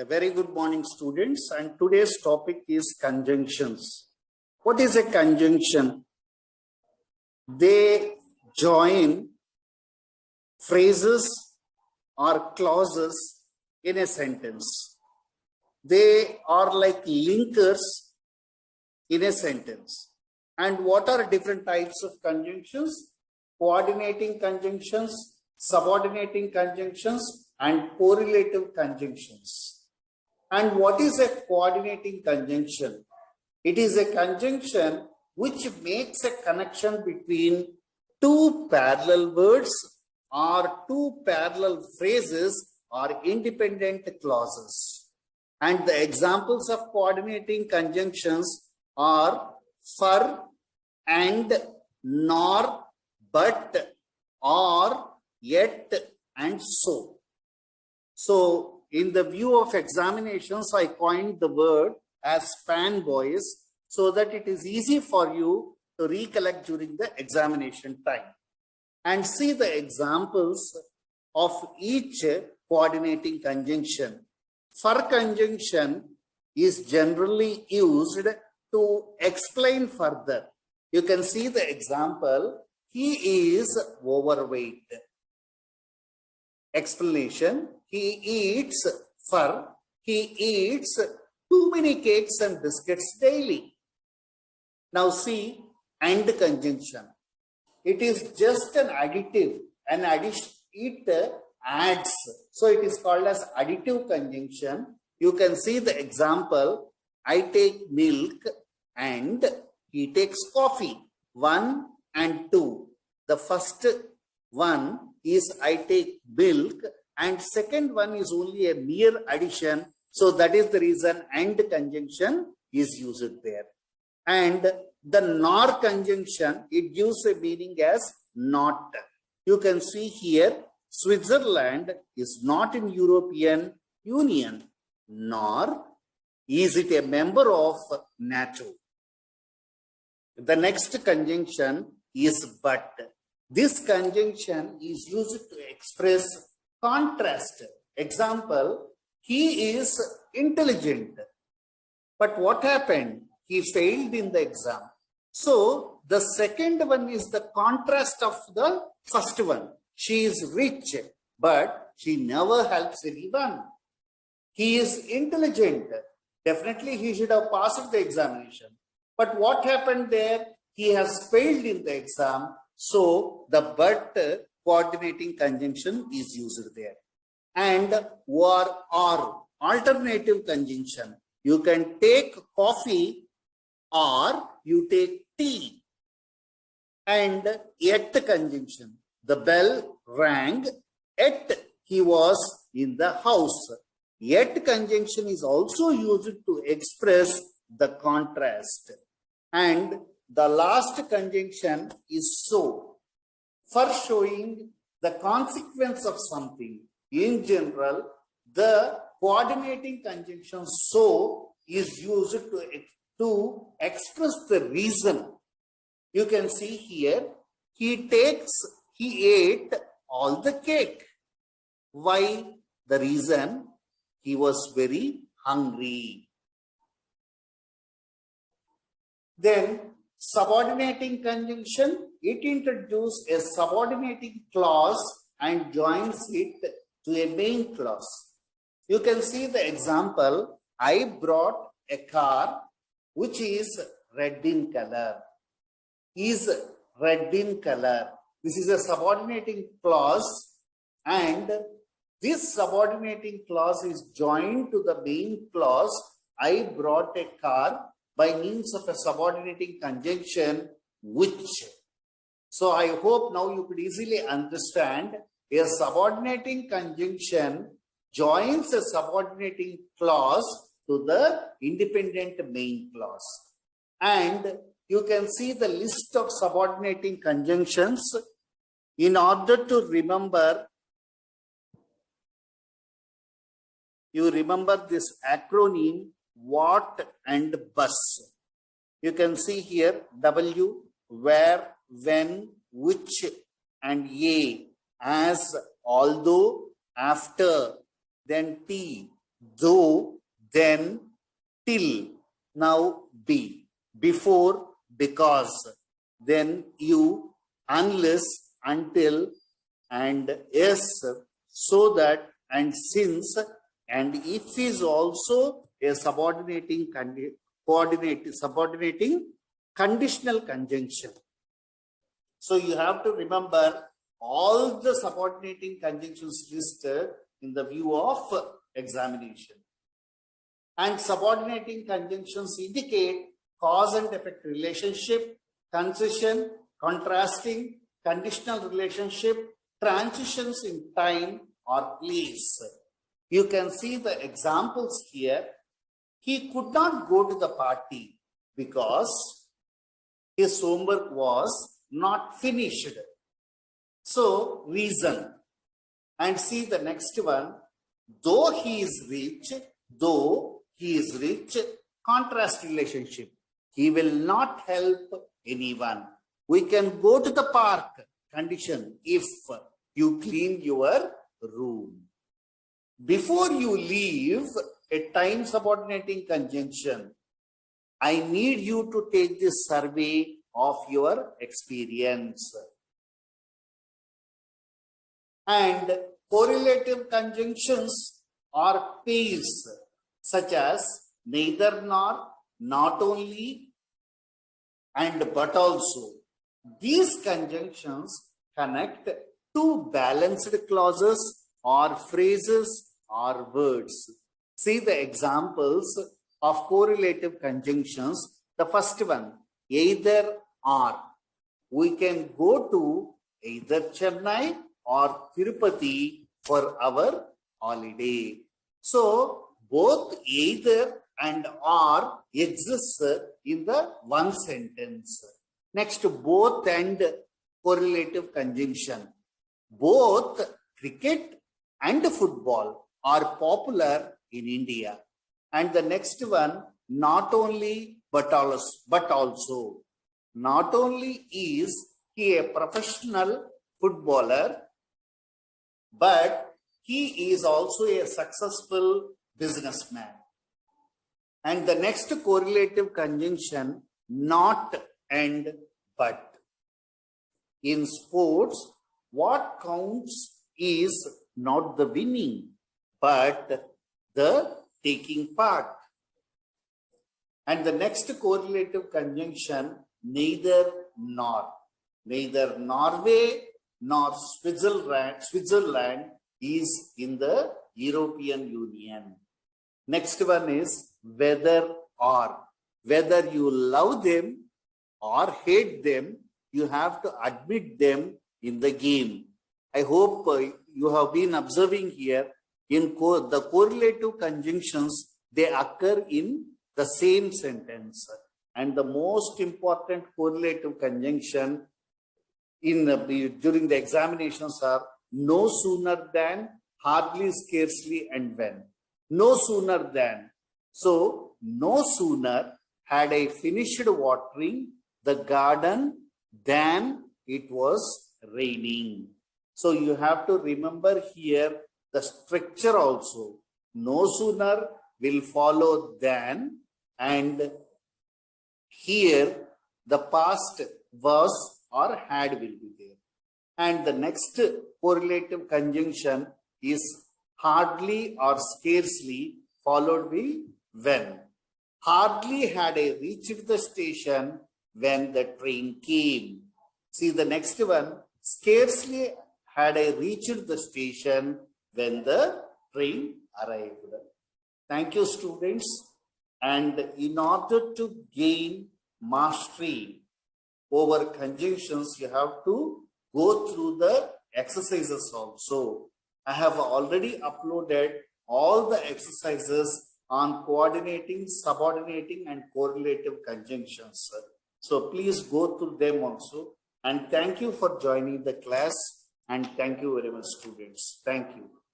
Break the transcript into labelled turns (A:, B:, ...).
A: A very good morning, students, and today's topic is conjunctions. What is a conjunction? They join phrases or clauses in a sentence. They are like linkers in a sentence. And what are different types of conjunctions? Coordinating conjunctions, subordinating conjunctions, and correlative conjunctions. And what is a coordinating conjunction? It is a conjunction which makes a connection between two parallel words or two parallel phrases or independent clauses. And the examples of coordinating conjunctions are for, and, nor, but, or, yet, and so. So, in the view of examinations, I coined the word as fanboys so that it is easy for you to recollect during the examination time. And see the examples of each coordinating conjunction. For conjunction is generally used to explain further. You can see the example, he is overweight. Explanation, he eats too many cakes and biscuits daily. Now see, and conjunction. It is just an additive, an addition, it adds. So it is called as additive conjunction. You can see the example, I take milk and he takes coffee. 1 and 2. The first one is I take milk, and second one is only a mere addition. So that is the reason and conjunction is used there. And the nor conjunction, it gives a meaning as not. You can see here, Switzerland is not in European Union, nor is it a member of NATO. The next conjunction is but. This conjunction is used to express contrast. Example, he is intelligent. But what happened? He failed in the exam. So the second one is the contrast of the first one. She is rich, but she never helps anyone. He is intelligent. Definitely he should have passed the examination. But what happened there? He has failed in the exam. So the but coordinating conjunction is used there. And or alternative conjunction. You can take coffee or you take tea. And yet conjunction. The bell rang, yet he was in the house. Yet conjunction is also used to express the contrast. And the last conjunction is so. For showing the consequence of something. In general, the coordinating conjunction so is used to express the reason. You can see here, he ate all the cake. Why? The reason, he was very hungry. Then subordinating conjunction, it introduces a subordinating clause and joins it to a main clause. You can see the example, I brought a car which is red in color. Is red in color. This is a subordinating clause, and this subordinating clause is joined to the main clause, I brought a car, by means of a subordinating conjunction, which. So I hope now you could easily understand a subordinating conjunction joins a subordinating clause to the independent main clause. And you can see the list of subordinating conjunctions. In order to remember, you remember this acronym, what and bus. You can see here W, where, when, which, and A as, although, after, then T though, then, till. Now be. Before, because. Then you, unless, until, and yes, so that, and since, and if is also a subordinating conditional conjunction. So you have to remember all the subordinating conjunctions listed in the view of examination. And subordinating conjunctions indicate cause and effect relationship, concession, contrasting, conditional relationship, transitions in time or place. You can see the examples here. He could not go to the party because his homework was not finished. So, reason. And see the next one. Though he is rich, contrast relationship. He will not help anyone. We can go to the park, condition, if you clean your room. Before you leave, a time subordinating conjunction. I need you to take this survey of your experience. And correlative conjunctions are pairs, such as neither nor, not only, and but also. These conjunctions connect two balanced clauses or phrases or words. See the examples of correlative conjunctions. The first one, either or. We can go to either Chennai or Tirupati for our holiday. So, both either and or exists in the one sentence. Next, both and correlative conjunction. Both cricket and football are popular in India. And the next one, not only but also. Not only is he a professional footballer, but he is also a successful businessman. And the next correlative conjunction, not and but. In sports, what counts is not the winning, but the taking part. And the next correlative conjunction, neither nor. Neither Norway nor Switzerland is in the European Union. Next one is whether or. Whether you love them or hate them, you have to admit them in the game. I hope you have been observing here in the correlative conjunctions, they occur in the same sentence. And the most important correlative conjunction during the examinations are no sooner than, hardly, scarcely, and when. No sooner than. So, no sooner had I finished watering the garden than it was raining. So, you have to remember here the structure also. No sooner will follow than, and here the past was or had will be there. And the next correlative conjunction is hardly or scarcely followed by when. Hardly had I reached the station when the train came. See the next one, scarcely had I reached the station when the train arrived. Thank you, students. And in order to gain mastery over conjunctions, you have to go through the exercises also. I have already uploaded all the exercises on coordinating, subordinating, and correlative conjunctions. So please go through them also. And thank you for joining the class. And thank you very much, students. Thank you.